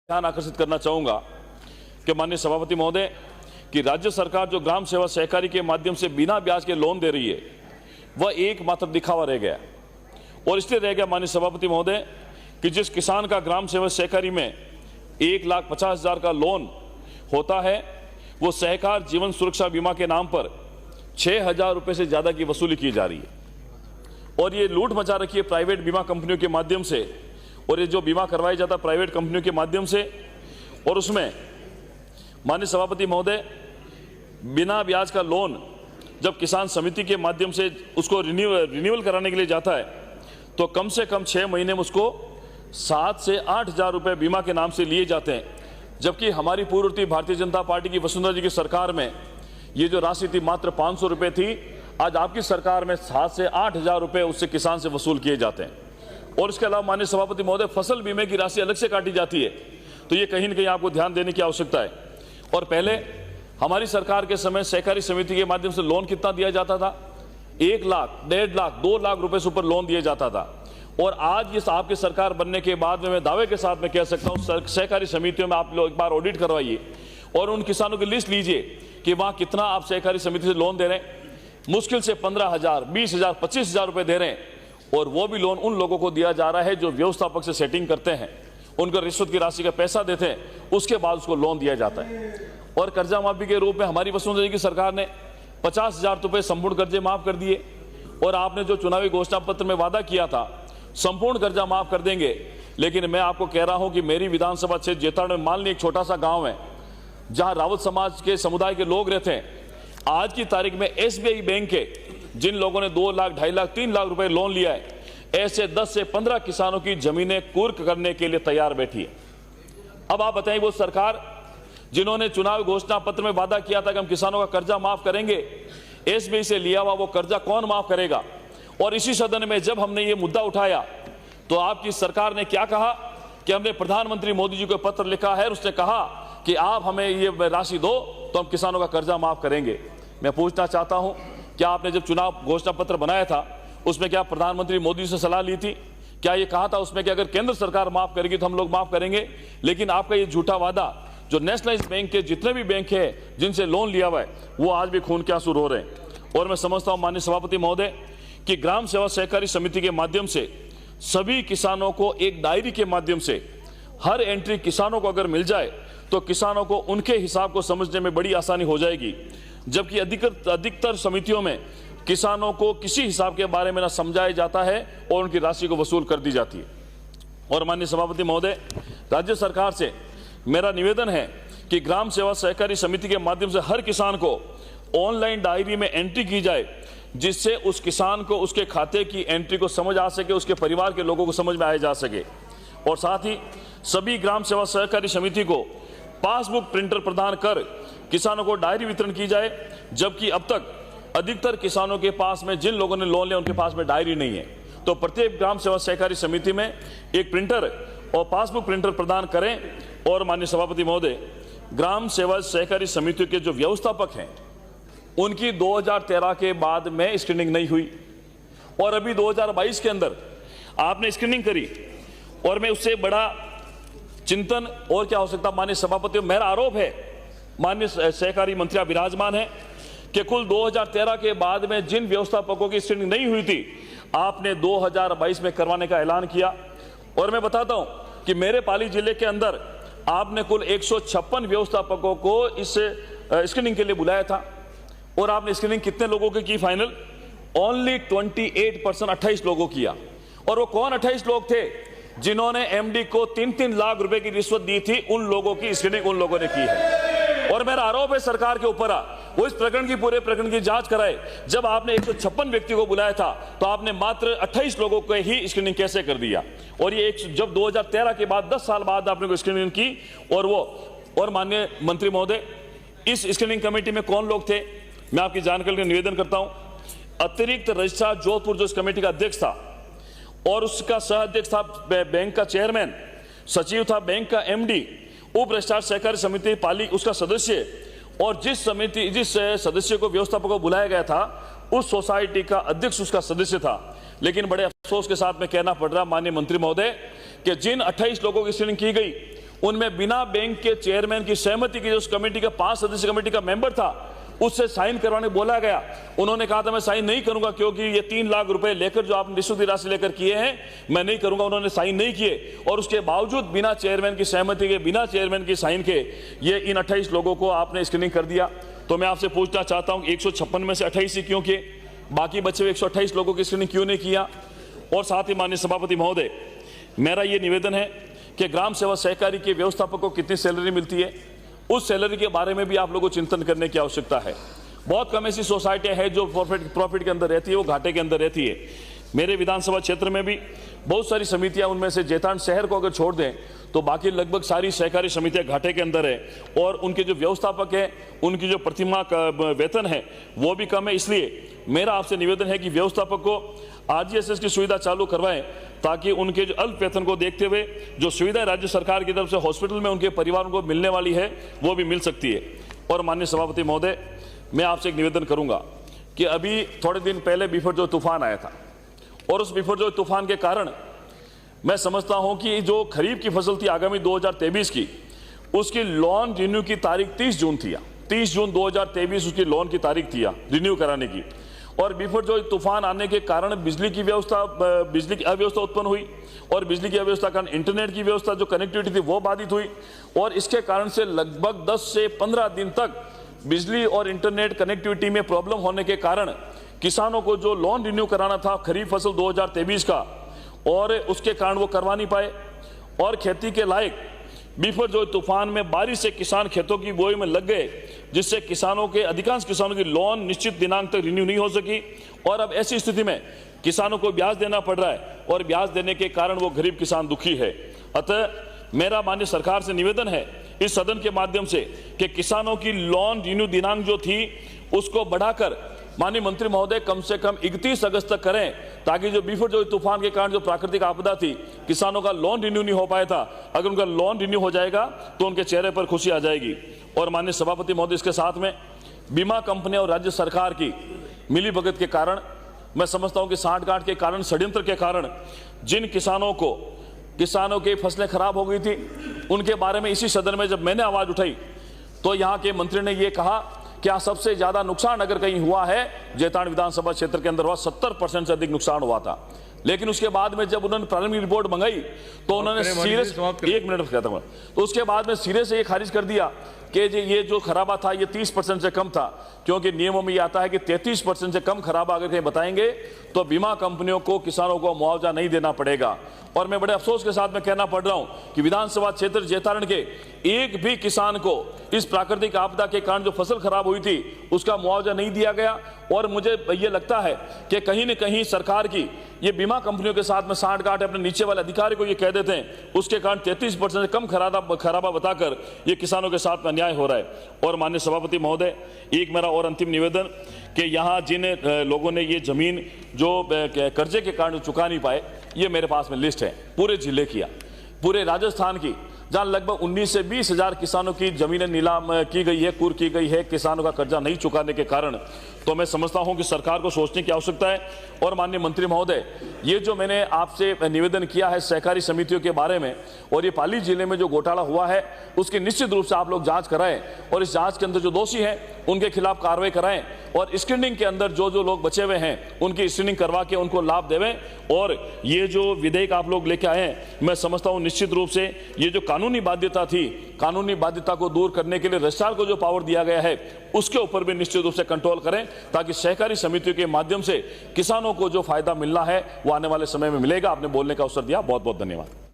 ध्यान आकर्षित करना चाहूंगा कि माननीय सभापति महोदय कि राज्य सरकार जो ग्राम सेवा सहकारी के माध्यम से बिना ब्याज के लोन दे रही है वह एकमात्र दिखावा रह गया। और इसलिए रह गया माननीय सभापति महोदय कि जिस किसान का ग्राम सेवा सहकारी में 1,50,000 का लोन होता है वो सहकार जीवन सुरक्षा बीमा के नाम पर 6,000 रुपये से ज़्यादा की वसूली की जा रही है। और ये लूट मचा रखी है प्राइवेट बीमा कंपनियों के माध्यम से। और ये जो बीमा करवाया जाता है प्राइवेट कंपनियों के माध्यम से, और उसमें माननीय सभापति महोदय बिना ब्याज का लोन जब किसान समिति के माध्यम से उसको रिन्यूअल कराने के लिए जाता है तो कम से कम 6 महीने में उसको 7 से 8,000 रुपये बीमा के नाम से लिए जाते हैं। जबकि हमारी पूर्ववर्ती भारतीय जनता पार्टी की वसुंधरा जी की सरकार में ये जो राशि थी मात्र 500 रुपये थी। आज आपकी सरकार में 7 से 8,000 रुपये उससे किसान से वसूल किए जाते हैं। और इसके अलावा माननीय सभापति महोदय फसल बीमे की राशि अलग से काटी जाती है। तो ये कहीं न कहीं आपको ध्यान देने की आवश्यकता है। और पहले हमारी सरकार के समय सहकारी समिति के माध्यम से लोन कितना दिया जाता था? 1 लाख, 1.5 लाख, 2 लाख रुपए से ऊपर लोन दिया जाता था। और आज इस आपकी सरकार बनने के बाद में मैं दावे के साथ में कह सकता हूँ सहकारी समितियों में आप लोग एक बार ऑडिट करवाइए और उन किसानों की लिस्ट लीजिए कि वहाँ कितना आप सहकारी समिति से लोन दे रहे हैं। मुश्किल से 15,000, 20,000, 25,000 रुपये दे रहे हैं। और वो भी लोन उन लोगों को दिया जा रहा है जो व्यवस्थापक से सेटिंग करते हैं, उनको रिश्वत की राशि का पैसा देते हैं, उसके बाद उसको लोन दिया जाता है। और कर्जा माफी के रूप में हमारी वसुंधरा जी की सरकार ने 50,000 रुपये संपूर्ण कर्जे माफ कर दिए। और आपने जो चुनावी घोषणा पत्र में वादा किया था संपूर्ण कर्जा माफ कर देंगे, लेकिन मैं आपको कह रहा हूं कि मेरी विधानसभा क्षेत्र जेताड़ में मान ली एक छोटा सा गांव है जहां रावत समाज के समुदाय के लोग रहते हैं। आज की तारीख में SBI बैंक के जिन लोगों ने 2 लाख, 2.5 लाख, 3 लाख रुपए लोन लिया है, ऐसे 10 से 15 किसानों की जमीनें कुर्क करने के लिए तैयार बैठी है। अब आप बताएं, वो सरकार जिन्होंने चुनाव घोषणा पत्र में वादा किया था कि हम किसानों का कर्जा माफ करेंगे, SBI से लिया हुआ वो कर्जा कौन माफ करेगा? और इसी सदन में जब हमने ये मुद्दा उठाया तो आपकी सरकार ने क्या कहा कि हमने प्रधानमंत्री मोदी जी को पत्र लिखा है, उसने कहा कि आप हमें ये राशि दो तो हम किसानों का कर्जा माफ करेंगे। मैं पूछना चाहता हूं, क्या आपने जब चुनाव घोषणा पत्र बनाया था उसमें क्या प्रधानमंत्री मोदी से सलाह ली थी? क्या ये कहा था उसमें कि अगर केंद्र सरकार माफ करेगी तो हम लोग माफ करेंगे? लेकिन आपका ये झूठा वादा, जो नेशनलाइज बैंक के जितने भी बैंक है जिनसे लोन लिया हुआ है, वो आज भी खून के आंसू रो रहे हैं। और मैं समझता हूं माननीय सभापति महोदय कि ग्राम सेवा सहकारी समिति के माध्यम से सभी किसानों को एक डायरी के माध्यम से हर एंट्री किसानों को अगर मिल जाए तो किसानों को उनके हिसाब को समझने में बड़ी आसानी हो जाएगी। जबकि अधिकतर समितियों में किसानों को किसी हिसाब के बारे में न समझाया जाता है और उनकी राशि को वसूल कर दी जाती है। और माननीय सभापति महोदय, राज्य सरकार से मेरा निवेदन है कि ग्राम सेवा सहकारी समिति के माध्यम से हर किसान को ऑनलाइन डायरी में एंट्री की जाए, जिससे उस किसान को उसके खाते की एंट्री को समझ आ सके, उसके परिवार के लोगों को समझ में आया जा सके। और साथ ही सभी ग्राम सेवा सहकारी समिति को पासबुक प्रिंटर प्रदान कर किसानों को डायरी वितरण की जाए। जबकि अब तक अधिकतर किसानों के पास में, जिन लोगों ने लोन लिया उनके पास में डायरी नहीं है। तो प्रत्येक ग्राम सेवा सहकारी समिति में एक प्रिंटर और पासबुक प्रिंटर प्रदान करें। और माननीय सभापति महोदय, ग्राम सेवा सहकारी समितियों के जो व्यवस्थापक हैं उनकी 2013 के बाद में स्क्रीनिंग नहीं हुई और अभी 2022 के अंदर आपने स्क्रीनिंग करी। और मैं उससे बड़ा चिंतन और क्या हो सकता? माननीय सभापति, मेरा आरोप है, माननीय सहकारी मंत्री विराजमान है, कि कुल 2013 के बाद में जिन व्यवस्थापकों की स्क्रीनिंग नहीं हुई थी आपने 2022 में करवाने का ऐलान किया। और मैं बताता हूं कि मेरे पाली जिले के अंदर आपने कुल 156 व्यवस्थापकों को इस स्क्रीनिंग के लिए बुलाया था। और आपने स्क्रीनिंग कितने लोगों की फाइनल? ओनली 28%, 28 लोगों किया। और वो कौन 28 लोग थे? जिन्होंने MD को 3-3 लाख रुपए की रिश्वत दी थी, उन लोगों की स्क्रीनिंग उन लोगों ने की है। और मेरा आरोप है सरकार के ऊपर, वो इस प्रकरण की, पूरे प्रकरण की जांच कराए। जब आपने 156 व्यक्ति को बुलाया था तो आपने मात्र 28 लोगों को ही स्क्रीनिंग कैसे कर दिया? और ये जब 2013 के बाद 10 साल बाद आपने स्क्रीनिंग की। और माननीय मंत्री महोदय, इस स्क्रीनिंग कमेटी में कौन लोग थे? मैं आपकी जानकारी का निवेदन करता हूं। अतिरिक्त रजिस्ट्रार जोधपुर जो इस कमेटी का अध्यक्ष था और उसका सह अध्यक्ष था बैंक का चेयरमैन, सचिव था बैंक का MD, उप रजिस्ट्रार सहकारी समिति पाली उसका सदस्य। और जिस सदस्य को व्यवस्थापक को बुलाया गया था उस सोसाइटी का अध्यक्ष उसका सदस्य था। लेकिन बड़े अफसोस के साथ में कहना पड़ रहा माननीय मंत्री महोदय कि जिन 28 लोगों की स्क्रीनिंग की गई उनमें बिना बैंक के चेयरमैन की सहमति की, जो उस कमेटी का 5 सदस्यीय कमेटी का मेंबर था, उससे साइन करवाने बोला गया। उन्होंने कहा था मैं साइन नहीं करूंगा क्योंकि ये 3 लाख रुपए लेकर जो आपने रिश्वत की राशि लेकर किए हैं, मैं नहीं करूंगा। उन्होंने साइन नहीं किए और उसके बावजूद बिना चेयरमैन की सहमति के, बिना चेयरमैन की साइन के ये इन 28 लोगों को आपने स्क्रीनिंग कर दिया। तो मैं आपसे पूछना चाहता हूं 156 में से 28 ही क्यों किए, बाकी बचे हुए 128 लोगों की स्क्रीनिंग क्यों नहीं किया? और साथ ही माननीय सभापति महोदय, मेरा ये निवेदन है कि ग्राम सेवा सहकारी के व्यवस्थापक को कितनी सैलरी मिलती है, उस सैलरी के बारे में भी आप लोगों को चिंतन करने की आवश्यकता है। बहुत कम ऐसी सोसाइटियां हैं जो प्रॉफिट के अंदर रहती है, वो घाटे के अंदर रहती है। मेरे विधानसभा क्षेत्र में भी बहुत सारी समितियां, उनमें से जैतान शहर को अगर छोड़ दें तो बाकी लगभग सारी सहकारी समितियां घाटे के अंदर है और उनके जो व्यवस्थापक है, उनकी जो प्रतिमाह का वेतन है वो भी कम है। इसलिए मेरा आपसे निवेदन है कि व्यवस्थापक को RGSS की सुविधा चालू करवाएं ताकि उनके जो अल्प वेतन को देखते हुए जो सुविधाएं राज्य सरकार की तरफ से हॉस्पिटल में उनके परिवारों को मिलने वाली है वो भी मिल सकती है। और माननीय सभापति महोदय, मैं आपसे एक निवेदन करूंगा कि अभी थोड़े दिन पहले बिफरजोय तूफान आया था और उस बिफरजोय तूफान के कारण मैं समझता हूं कि जो खरीफ की फसल थी आगामी 2023 की, उसकी लोन रिन्यू की तारीख 30 जून थी। 30 जून 2023 उसकी लोन की तारीख थी रिन्यू कराने की। और बिफरजोय तूफान आने के कारण बिजली की अव्यवस्था उत्पन्न हुई और बिजली की अव्यवस्था कारण इंटरनेट की व्यवस्था जो कनेक्टिविटी थी वो बाधित हुई और इसके कारण से लगभग 10 से 15 दिन तक बिजली और इंटरनेट कनेक्टिविटी में प्रॉब्लम होने के कारण किसानों को जो लोन रिन्यू कराना था खरीफ फसल 2023 का, और उसके कारण वो करवा नहीं पाए और खेती के लायक बिफरजोय तूफान में बारिश से किसान खेतों की बुआई में लग गए, जिससे अधिकांश किसानों की लोन निश्चित दिनांक तक रिन्यू नहीं हो सकी और अब ऐसी स्थिति में किसानों को ब्याज देना पड़ रहा है और ब्याज देने के कारण वो गरीब किसान दुखी है। अतः मेरा माननीय सरकार से निवेदन है इस सदन के माध्यम से कि किसानों की लोन रिन्यू दिनांक जो थी उसको बढ़ाकर माननीय मंत्री महोदय कम से कम 31 अगस्त तक करें, ताकि जो बिफरजोय तूफान के कारण जो प्राकृतिक आपदा थी, किसानों का लोन रिन्यू नहीं हो पाया था, अगर उनका लोन रिन्यू हो जाएगा तो उनके चेहरे पर खुशी आ जाएगी। और माननीय सभापति महोदय, इसके साथ में बीमा कंपनियां और राज्य सरकार की मिलीभगत के कारण मैं समझता हूं कि सांठगांठ के कारण, षड्यंत्र के कारण जिन किसानों की फसलें खराब हो गई थी, उनके बारे में इसी सदन में जब मैंने आवाज उठाई तो यहाँ के मंत्री ने यह कहा क्या सबसे ज्यादा नुकसान अगर कहीं हुआ है जैतान विधानसभा क्षेत्र के अंदर हुआ, 70% से अधिक नुकसान हुआ था। लेकिन उसके बाद में जब उन्होंने प्रारंभिक रिपोर्ट मंगाई तो उन्होंने उसके बाद में सिरे से ये खारिज कर दिया कि ये जो खराबा था ये 30% से कम था, क्योंकि नियमों में ये आता है कि 33% से कम खराबा अगर कहीं बताएंगे तो बीमा कंपनियों को, किसानों को मुआवजा नहीं देना पड़ेगा। और मैं बड़े अफसोस के साथ में कहना पड़ रहा हूं कि विधानसभा क्षेत्र जैतारण के एक भी किसान को इस प्राकृतिक आपदा के कारण जो फसल खराब हुई थी उसका मुआवजा नहीं दिया गया। और मुझे ये लगता है कि कहीं न कहीं सरकार की ये बीमा कंपनियों के साथ में सांठगांठ अपने नीचे वाले अधिकारी को ये कह देते हैं, उसके कारण 33% से कम खराबा बताकर ये किसानों के साथ में अन्याय हो रहा है। और माननीय सभापति महोदय, एक मेरा और अंतिम निवेदन कि यहाँ जिन लोगों ने ये जमीन जो कर्जे के कारण चुका नहीं पाए, ये मेरे पास में लिस्ट है पूरे जिले की, पूरे राजस्थान की, जहां लगभग 19 से 20 हजार किसानों की जमीनें नीलाम की गई है, कुर्क की गई है किसानों का कर्जा नहीं चुकाने के कारण। तो मैं समझता हूं कि सरकार को सोचने की आवश्यकता है। और माननीय मंत्री महोदय, ये जो मैंने आपसे निवेदन किया है सहकारी समितियों के बारे में और ये पाली जिले में जो घोटाला हुआ है उसकी निश्चित रूप से आप लोग जांच कराएं और इस जांच के अंदर जो दोषी हैं उनके खिलाफ कार्रवाई कराएं और स्क्रीनिंग के अंदर जो लोग बचे हुए हैं उनकी स्क्रीनिंग करवा के उनको लाभ देवें। और ये जो विधेयक आप लोग लेके आए हैं, मैं समझता हूं निश्चित रूप से ये जो कानूनी बाध्यता थी, कानूनी बाध्यता को दूर करने के लिए रजिस्ट्रार को जो पावर दिया गया है उसके ऊपर भी निश्चित रूप से कंट्रोल करें, ताकि सहकारी समितियों के माध्यम से किसानों को जो फायदा मिलना है वो आने वाले समय में मिलेगा। आपने बोलने का अवसर दिया, बहुत बहुत धन्यवाद।